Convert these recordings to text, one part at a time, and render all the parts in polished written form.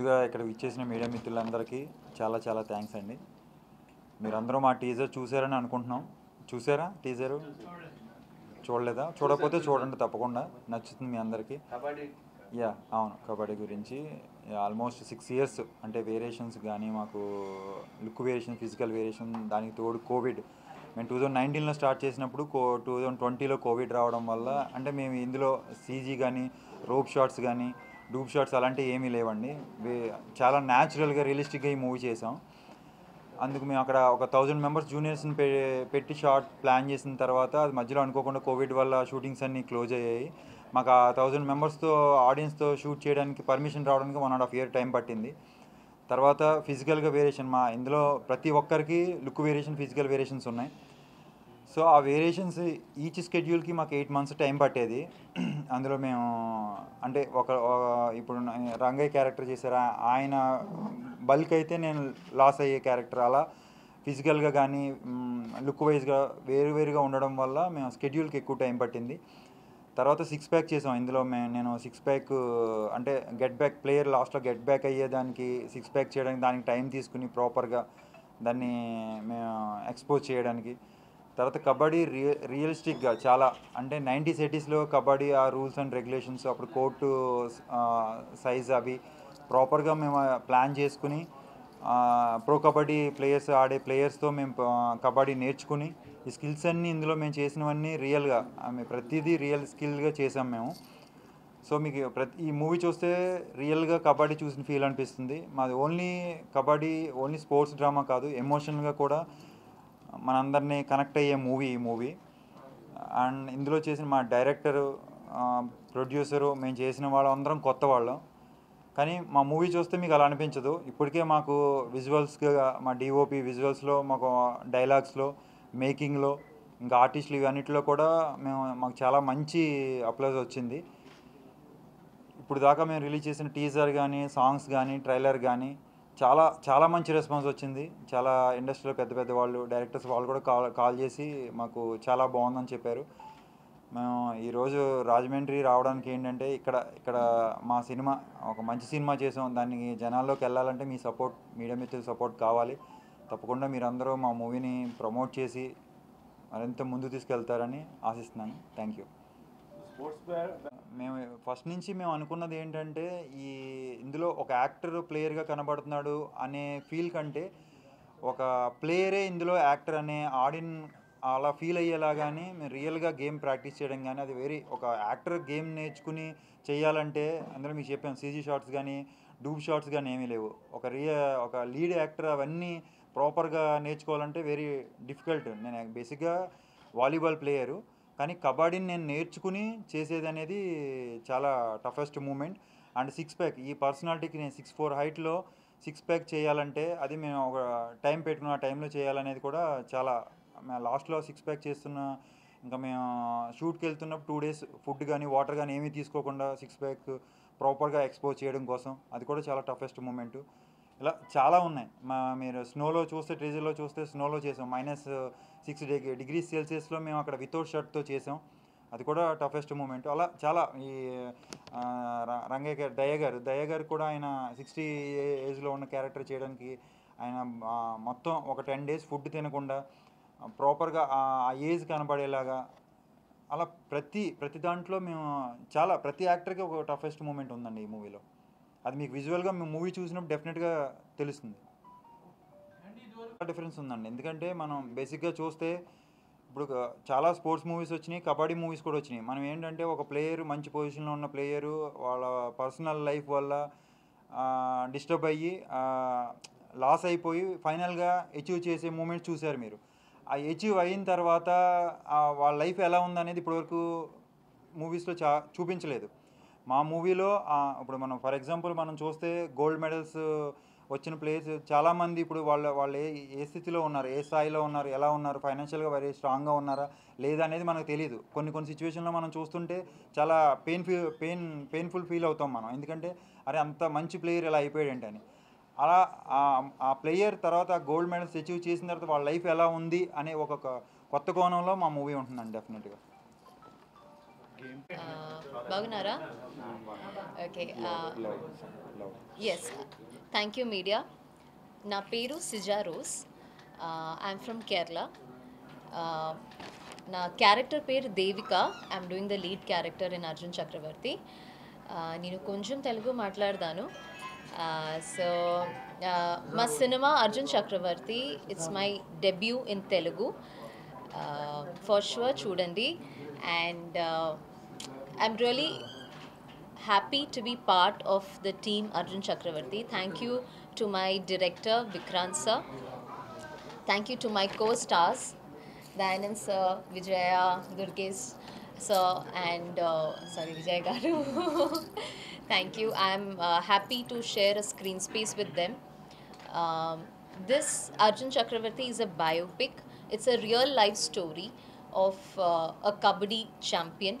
ముందుగా ఇక్కడికి ఇచ్చేసిన మీడియా మిత్రులందరికీ చాలా చాలా థ్యాంక్స్ అండి. మీరందరూ మా టీజర్ చూసారని అనుకుంటున్నాం. చూసారా టీజరు? చూడలేదా? చూడకపోతే చూడండి, తప్పకుండా నచ్చుతుంది మీ అందరికీ. యా, అవును, కబడ్డీ గురించి ఆల్మోస్ట్ 6 years అంటే వేరియేషన్స్ కానీ మాకు లుక్ వేరియేషన్, ఫిజికల్ వేరియేషన్, దానికి తోడు కోవిడ్. మేము 2019లో స్టార్ట్ చేసినప్పుడు 2020లో కోవిడ్ రావడం వల్ల అంటే మేము ఇందులో సీజీ కానీ రోప్ షాట్స్ కానీ డూప్ షాట్స్ అలాంటివి ఏమీ లేవండి. చాలా న్యాచురల్గా రియలిస్టిక్గా ఈ మూవీ చేసాం. అందుకు మేము అక్కడ ఒక 1000 members జూనియర్స్ని పెట్టి షార్ట్ ప్లాన్ చేసిన తర్వాత అది మధ్యలో అనుకోకుండా కోవిడ్ వల్ల షూటింగ్స్ అన్నీ క్లోజ్ అయ్యాయి. మాకు ఆ 1000 మెంబర్స్తో ఆడియన్స్తో షూట్ చేయడానికి పర్మిషన్ రావడానికి 1.5 year టైం పట్టింది. తర్వాత ఫిజికల్గా వేరియేషన్, మా ఇందులో ప్రతి ఒక్కరికి లుక్ వేరియేషన్, ఫిజికల్ వేరియేషన్స్ ఉన్నాయి. సో ఆ వేరియేషన్స్ ఈచ్ స్కెడ్యూల్కి మాకు 8 months టైం పట్టేది. అందులో మేము అంటే ఇప్పుడు రంగయ్య క్యారెక్టర్ చేశారా, ఆయన బల్క్ అయితే నేను లాస్ అయ్యే క్యారెక్టర్, అలా ఫిజికల్గా కానీ లుక్ వైజ్గా వేరువేరుగా ఉండడం వల్ల మేము స్కెడ్యూల్కి ఎక్కువ టైం పట్టింది. తర్వాత 6 pack చేసాం. ఇందులో నేను 6 pack అంటే గెట్ బ్యాక్ ప్లేయర్ లాస్ట్లో గెట్ బ్యాక్ అయ్యేదానికి 6 pack చేయడానికి దానికి టైం తీసుకుని ప్రాపర్గా దాన్ని మేము ఎక్స్పోజ్ చేయడానికి. తర్వాత కబడ్డీ రియలిస్టిక్గా చాలా అంటే 90s 80sలో కబడ్డీ ఆ రూల్స్ అండ్ రెగ్యులేషన్స్, అప్పుడు కోర్టు సైజ్ అవి ప్రాపర్గా మేము ప్లాన్ చేసుకుని ప్రో కబడ్డీ ప్లేయర్స్ ఆడే ప్లేయర్స్తో మేము కబడ్డీ నేర్చుకుని ఈ స్కిల్స్ అన్నీ ఇందులో మేము చేసినవన్నీ రియల్గా ప్రతిదీ రియల్ స్కిల్గా చేసాం మేము. సో మీకు ఈ మూవీ చూస్తే రియల్గా కబడ్డీ చూసిన ఫీల్ అనిపిస్తుంది. మాది ఓన్లీ స్పోర్ట్స్ డ్రామా కాదు, ఎమోషనల్గా కూడా మనందరినీ కనెక్ట్ అయ్యే మూవీ ఈ మూవీ. అండ్ ఇందులో చేసిన మా డైరెక్టరు, ప్రొడ్యూసరు, మేము చేసిన వాళ్ళందరం కొత్త వాళ్ళం. కానీ మా మూవీ చూస్తే మీకు అలా అనిపించదు. ఇప్పటికే మాకు విజువల్స్గా మా డిఓపి విజువల్స్లో, మాకు డైలాగ్స్లో, మేకింగ్లో, ఇంకా ఆర్టిస్టులు ఇవన్నిటిలో కూడా మాకు చాలా మంచి అప్లౌజ్ వచ్చింది. ఇప్పుడు దాకా మేము రిలీజ్ చేసిన టీజర్ కానీ, సాంగ్స్ కానీ, ట్రైలర్ కానీ చాలా చాలా మంచి రెస్పాన్స్ వచ్చింది. చాలా ఇండస్ట్రీలో పెద్ద పెద్ద వాళ్ళు, డైరెక్టర్స్ వాళ్ళు కూడా కాల్ చేసి మాకు చాలా బాగుందని చెప్పారు. మేము ఈరోజు రాజమండ్రి రావడానికి ఏంటంటే ఇక్కడ మా సినిమా ఒక మంచి సినిమా చేసాం, దానికి జనాల్లోకి వెళ్ళాలంటే మీ సపోర్ట్, మీడియా మిత్రుల సపోర్ట్ కావాలి. తప్పకుండా మీరందరూ మా మూవీని ప్రమోట్ చేసి మరింత ముందు తీసుకెళ్తారని ఆశిస్తున్నాను. Thank you. మేము ఫస్ట్ నుంచి మేము అనుకున్నది ఏంటంటే ఇందులో ఒక యాక్టర్ ప్లేయర్గా కనబడుతున్నాడు అనే ఫీల్ కంటే ఒక ప్లేయరే ఇందులో యాక్టర్ అనే అలా ఫీల్ అయ్యేలాగానే మేము రియల్గా గేమ్ ప్రాక్టీస్ చేయడం కానీ, అది ఒక యాక్టర్ గేమ్ నేర్చుకుని చేయాలంటే అందులో మీకు చెప్పాము సీజీ షాట్స్ కానీ డూప్ షాట్స్ కానీ ఏమీ లేవు. ఒక లీడ్ యాక్టర్ అవన్నీ ప్రాపర్గా నేర్చుకోవాలంటే వెరీ డిఫికల్ట్. నేను బేసిక్గా వాలీబాల్ ప్లేయరు, కానీ కబడ్డీని నేను నేర్చుకుని చేసేది అనేది చాలా టఫెస్ట్ మూమెంట్. అండ్ 6 pack ఈ పర్సనాలిటీకి నేను 6'4" హైట్లో 6 pack చేయాలంటే అది మేము ఒక టైం పెట్టుకున్న టైంలో చేయాలనేది కూడా చాలా లాస్ట్లో 6 pack చేస్తున్న ఇంకా మేము షూట్కి వెళ్తున్నప్పుడు 2 days ఫుడ్ కానీ వాటర్ కానీ ఏమీ తీసుకోకుండా 6 pack ప్రాపర్గా ఎక్స్పోజ్ చేయడం కోసం అది కూడా చాలా టఫెస్ట్ మూమెంట్. ఇలా చాలా ఉన్నాయి. మీరు స్నోలో చూస్తే, ట్రీజర్లో చూస్తే స్నోలో చేసాం. -6 degrees Celsiusలో మేము అక్కడ వితౌట్ షర్ట్తో చేసాం. అది కూడా టఫెస్ట్ మూమెంట్. అలా చాలా ఈ రంగయ్య దయ్య గారు కూడా ఆయన 60 ఏజ్లో ఉన్న క్యారెక్టర్ చేయడానికి ఆయన మొత్తం ఒక 10 days ఫుడ్ తినకుండా ప్రాపర్గా ఆ ఏజ్ కనబడేలాగా అలా ప్రతి దాంట్లో మేము ప్రతి యాక్టర్కి ఒక టఫెస్ట్ మూమెంట్ ఉందండి ఈ మూవీలో. అది మీకు విజువల్గా మేము మూవీ చూసినప్పుడు డెఫినెట్గా తెలుస్తుంది. డిఫరెన్స్ ఉందండి. ఎందుకంటే మనం బేసిక్గా చూస్తే ఇప్పుడు చాలా స్పోర్ట్స్ మూవీస్ వచ్చినాయి, కబడ్డీ మూవీస్ కూడా వచ్చినాయి. మనం ఏంటంటే ఒక ప్లేయర్, మంచి పొజిషన్లో ఉన్న ప్లేయరు వాళ్ళ పర్సనల్ లైఫ్ వల్ల డిస్టర్బ్ అయ్యి లాస్ అయిపోయి ఫైనల్గా అచీవ్ చేసే మూమెంట్స్ చూశారు మీరు. ఆ అచీవ్ అయిన తర్వాత వాళ్ళ లైఫ్ ఎలా ఉందనేది ఇప్పటివరకు మూవీస్లో చూపించలేదు. మా మూవీలో ఇప్పుడు మనం ఫర్ ఎగ్జాంపుల్ మనం చూస్తే గోల్డ్ మెడల్స్ వచ్చిన ప్లేయర్స్ చాలామంది ఇప్పుడు వాళ్ళు ఏ స్థితిలో ఉన్నారు, ఏ స్థాయిలో ఉన్నారు, ఎలా ఉన్నారు, ఫైనాన్షియల్గా వెరీ స్ట్రాంగ్గా ఉన్నారా లేదా అనేది మనకు తెలియదు. కొన్ని సిచ్యువేషన్లో మనం చూస్తుంటే చాలా పెయిన్ఫుల్ ఫీల్ అవుతాం మనం. ఎందుకంటే అరే అంత మంచి ప్లేయర్ ఇలా అయిపోయాడు ఏంటని. అలా ఆ ప్లేయర్ తర్వాత గోల్డ్ మెడల్స్ అచీవ్ చేసిన తర్వాత వాళ్ళ లైఫ్ ఎలా ఉంది అనే ఒక కొత్త కోణంలో మా మూవీ ఉంటుందండి డెఫినెట్గా. Bagunara? Okay. Yes. Thank you, media. Na peru Sija Rose. I'm from Kerala. Na character పేరు Devika. I'm doing the lead character in Arjun Chakravarti. నేను కొంచెం తెలుగు మాట్లాడతాను. సో మా cinema Arjun Chakravarthy it's my debut in Telugu. For sure చూడండి. And I'm really happy to be part of the team Arjun Chakravarti. Thank you to my director Vikrant sir. Thank you to my co-stars Dayanand sir, Vijaya, Durgesh sir, and sorry Vijay garu. Thank you. I'm happy to share a screen space with them. Um, this Arjun Chakravarti is a biopic. It's a real life story of a kabaddi champion.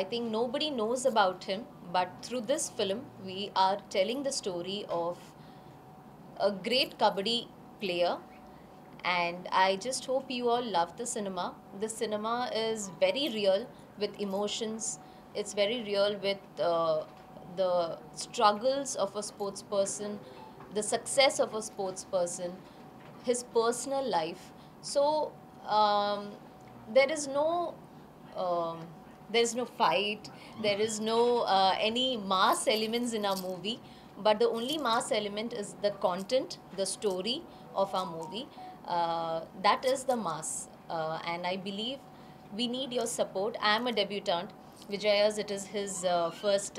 I think nobody knows about him, but through this film, we are telling the story of a great kabaddi player. And I just hope you all love the cinema. The cinema is very real with emotions. It's very real with the struggles of a sports person, the success of a sports person, his personal life. So um, there is no um, there is no fight, there is no any mass elements in our movie, but the only mass element is the content, the story of our movie. That is the mass, and I believe we need your support. I am a debutant. Vijaya's, it is his first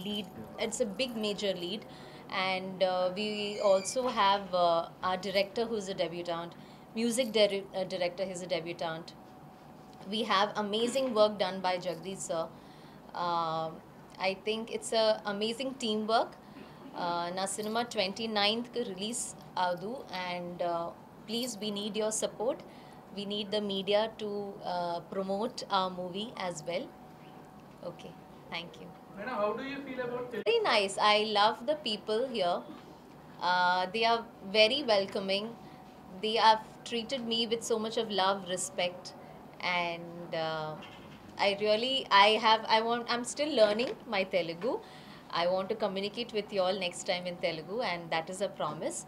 lead. It's a big major lead, and we also have our director who's a debutant, music director, he's a debutant. We have amazing work done by Jagdish sir. I think it's a amazing teamwork. Na cinema 29th కి release avadu, and please we need your support. We need the media to promote our movie as well. Okay, thank you. Madam, how do you feel about Telugu? Very nice. I love the people here. They are very welcoming. They have treated me with so much of love, respect, and I'm still learning my Telugu. I want to communicate with you all next time in Telugu, and that is a promise.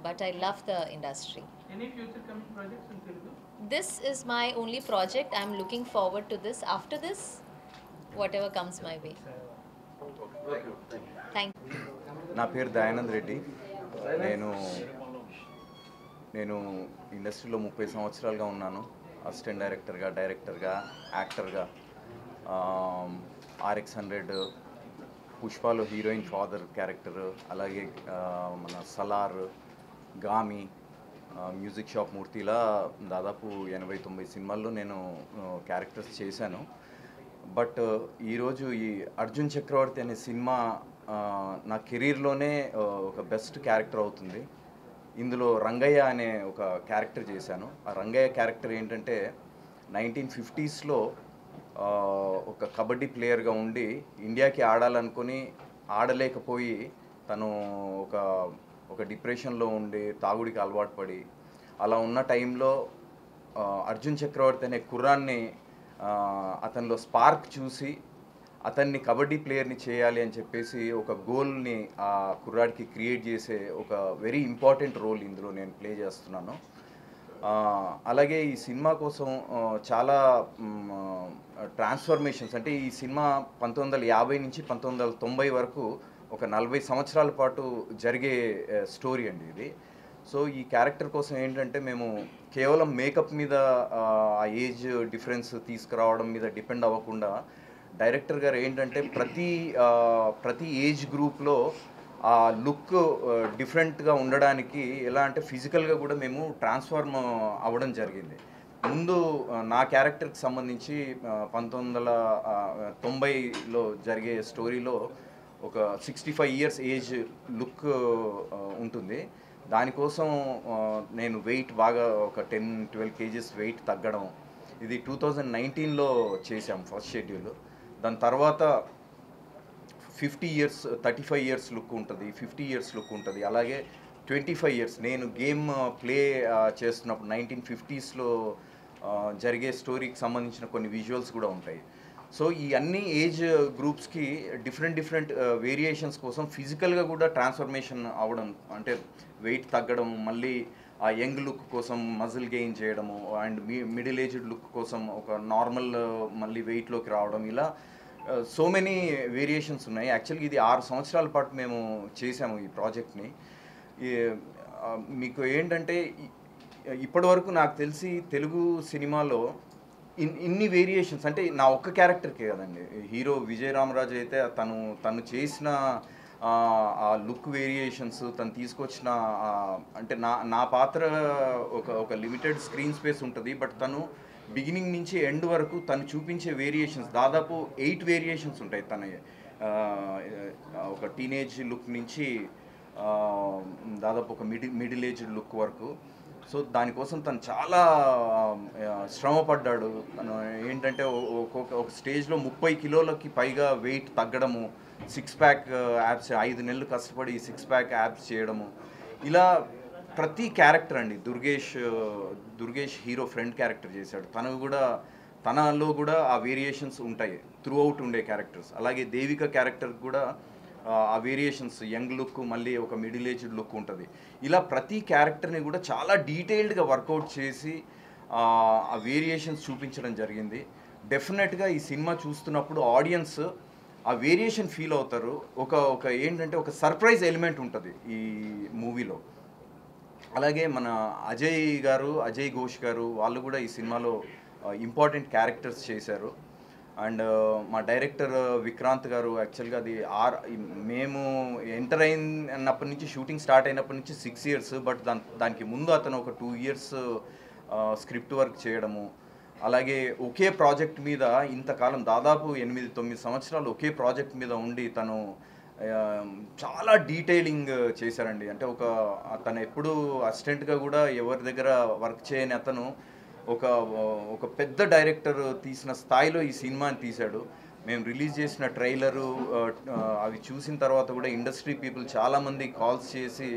But I love the industry. Any future coming projects in Telugu? This is my only project. I'm looking forward to this. After this, whatever comes my way. Thank you. నా పేరు దయానంద్ రెడ్డి. నేను ఇండస్ట్రీలో 30 సంవత్సరాలుగా ఉన్నాను. Assistant డైరెక్టర్గా, యాక్టర్గా. RX100, పుష్పలో heroine father character, అలాగే మన సలార్, గామి, మ్యూజిక్ షాప్ మూర్తిలా దాదాపు 80-90 సినిమాల్లో నేను క్యారెక్టర్స్ చేశాను. బట్ ఈరోజు ఈ అర్జున్ చక్రవర్తి అనే సినిమా నా కెరీర్లోనే ఒక బెస్ట్ క్యారెక్టర్ అవుతుంది. ఇందులో రంగయ్య అనే ఒక క్యారెక్టర్ చేశాను. ఆ రంగయ్య క్యారెక్టర్ ఏంటంటే 1950స్లో ఒక కబడ్డీ ప్లేయర్గా ఉండి ఇండియాకి ఆడాలనుకొని ఆడలేకపోయి తను ఒక డిప్రెషన్లో ఉండి తాగుడికి అలవాటు పడి అలా ఉన్న టైంలో అర్జున్ చక్రవర్తి అనే కుర్రాన్ని అతనిలో స్పార్క్ చూసి అతన్ని కబడ్డీ ప్లేయర్ని చేయాలి అని చెప్పేసి ఒక గోల్ని ఆ కుర్రాడికి క్రియేట్ చేసే ఒక వెరీ ఇంపార్టెంట్ రోల్ ఇందులో నేను ప్లే చేస్తున్నాను. అలాగే ఈ సినిమా కోసం చాలా ట్రాన్స్ఫర్మేషన్స్, అంటే ఈ సినిమా 1950 నుంచి 1990 వరకు ఒక 40 సంవత్సరాల పాటు జరిగే స్టోరీ అండి ఇది. సో ఈ క్యారెక్టర్ కోసం ఏంటంటే మేము కేవలం మేకప్ మీద ఆ ఏజ్ డిఫరెన్స్ తీసుకురావడం మీద డిపెండ్ అవ్వకుండా డైరెక్టర్ గారు ఏంటంటే ప్రతి ఏజ్ గ్రూప్లో ఆ లుక్ డిఫరెంట్గా ఉండడానికి ఎలా అంటే ఫిజికల్గా కూడా మేము ట్రాన్స్ఫార్మ్ అవ్వడం జరిగింది. ముందు నా క్యారెక్టర్కి సంబంధించి 1990లో జరిగే స్టోరీలో ఒక 65 ఇయర్స్ ఏజ్ లుక్ ఉంటుంది. దానికోసం నేను వెయిట్ బాగా ఒక 10-12 kgs వెయిట్ తగ్గడం, ఇది 2019లో చేసాం ఫస్ట్ షెడ్యూల్. దాని తర్వాత 50 ఇయర్స్ 35 ఇయర్స్ లుక్ ఉంటుంది, 50 ఇయర్స్ లుక్ ఉంటుంది, అలాగే 25 ఇయర్స్ నేను గేమ్ ప్లే చేస్తున్నప్పుడు 1950స్లో జరిగే స్టోరీకి సంబంధించిన కొన్ని విజువల్స్ కూడా ఉంటాయి. సో ఈ అన్ని ఏజ్ గ్రూప్స్కి డిఫరెంట్ వేరియేషన్స్ కోసం ఫిజికల్గా కూడా ట్రాన్స్ఫర్మేషన్ అవ్వడం, అంటే వెయిట్ తగ్గడం, మళ్ళీ ఆ యంగ్ లుక్ కోసం మజిల్ గెయిన్ చేయడము, అండ్ మిడిల్ ఏజ్డ్ లుక్ కోసం ఒక నార్మల్ మళ్ళీ వెయిట్లోకి రావడం, ఇలా సో మెనీ వేరియేషన్స్ ఉన్నాయి. యాక్చువల్గా ఇది 6 సంవత్సరాల పాటు మేము చేసాము ఈ ప్రాజెక్ట్ని. మీకు ఏంటంటే ఇప్పటివరకు నాకు తెలిసి తెలుగు సినిమాలో ఇన్ని వేరియేషన్స్, అంటే నా ఒక్క క్యారెక్టర్కే కదండి, హీరో విజయ్ రామరాజు అయితే తను చేసిన ఆ లుక్ వేరియేషన్స్, తను తీసుకొచ్చిన అంటే నా పాత్ర ఒక లిమిటెడ్ స్క్రీన్ స్పేస్ ఉంటుంది, బట్ తను బిగినింగ్ నుంచి ఎండ్ వరకు తను చూపించే వేరియేషన్స్ దాదాపు 8 వేరియేషన్స్ ఉంటాయి. తన ఒక టీనేజ్ లుక్ నుంచి దాదాపు ఒక మిడిల్ ఏజ్ లుక్ వరకు. సో దానికోసం తను చాలా శ్రమపడ్డాడు. తను ఏంటంటే ఒక స్టేజ్లో 30 కిలోలకి పైగా వెయిట్ తగ్గడము, 6 ప్యాక్ యాప్స్ 5 నెలలు కష్టపడి 6 ప్యాక్ యాప్స్ చేయడము, ఇలా ప్రతి క్యారెక్టర్ అండి. దుర్గేష్ హీరో ఫ్రెండ్ క్యారెక్టర్ చేశాడు, తనలో కూడా ఆ వేరియేషన్స్ ఉంటాయి త్రూ అవుట్ ఉండే క్యారెక్టర్స్. అలాగే దేవిక క్యారెక్టర్ కూడా ఆ వేరియేషన్స్, యంగ్ లుక్, మళ్ళీ ఒక మిడిల్ ఏజ్డ్ లుక్ ఉంటుంది. ఇలా ప్రతి క్యారెక్టర్ని కూడా చాలా డీటెయిల్డ్గా వర్కౌట్ చేసి ఆ వేరియేషన్స్ చూపించడం జరిగింది. డెఫినెట్గా ఈ సినిమా చూస్తున్నప్పుడు ఆడియన్స్ ఆ వేరియేషన్ ఫీల్ అవుతారు. ఒక ఏంటంటే ఒక సర్ప్రైజ్ ఎలిమెంట్ ఉంటుంది ఈ మూవీలో. అలాగే మన అజయ్ ఘోష్ గారు వాళ్ళు కూడా ఈ సినిమాలో ఇంపార్టెంట్ క్యారెక్టర్స్ చేశారు. అండ్ మా డైరెక్టర్ విక్రాంత్ గారు, యాక్చువల్గా అది మేము ఎంటర్ అయినప్పటి నుంచి, షూటింగ్ స్టార్ట్ అయినప్పటి నుంచి 6 years, బట్ దానికి ముందు అతను ఒక 2 years స్క్రిప్ట్ వర్క్ చేయడము, అలాగే ఒకే ప్రాజెక్ట్ మీద ఇంతకాలం దాదాపు 8-9 సంవత్సరాలు ఒకే ప్రాజెక్ట్ మీద ఉండి తను చాలా డీటెయిలింగ్ చేశారండి. అంటే అతను ఎప్పుడు అసిస్టెంట్గా కూడా ఎవరి దగ్గర వర్క్ చేయని అతను ఒక పెద్ద డైరెక్టర్ తీసిన స్థాయిలో ఈ సినిమాని తీశాడు. మేము రిలీజ్ చేసిన ట్రైలరు అవి చూసిన తర్వాత కూడా ఇండస్ట్రీ పీపుల్ చాలామంది కాల్స్ చేసి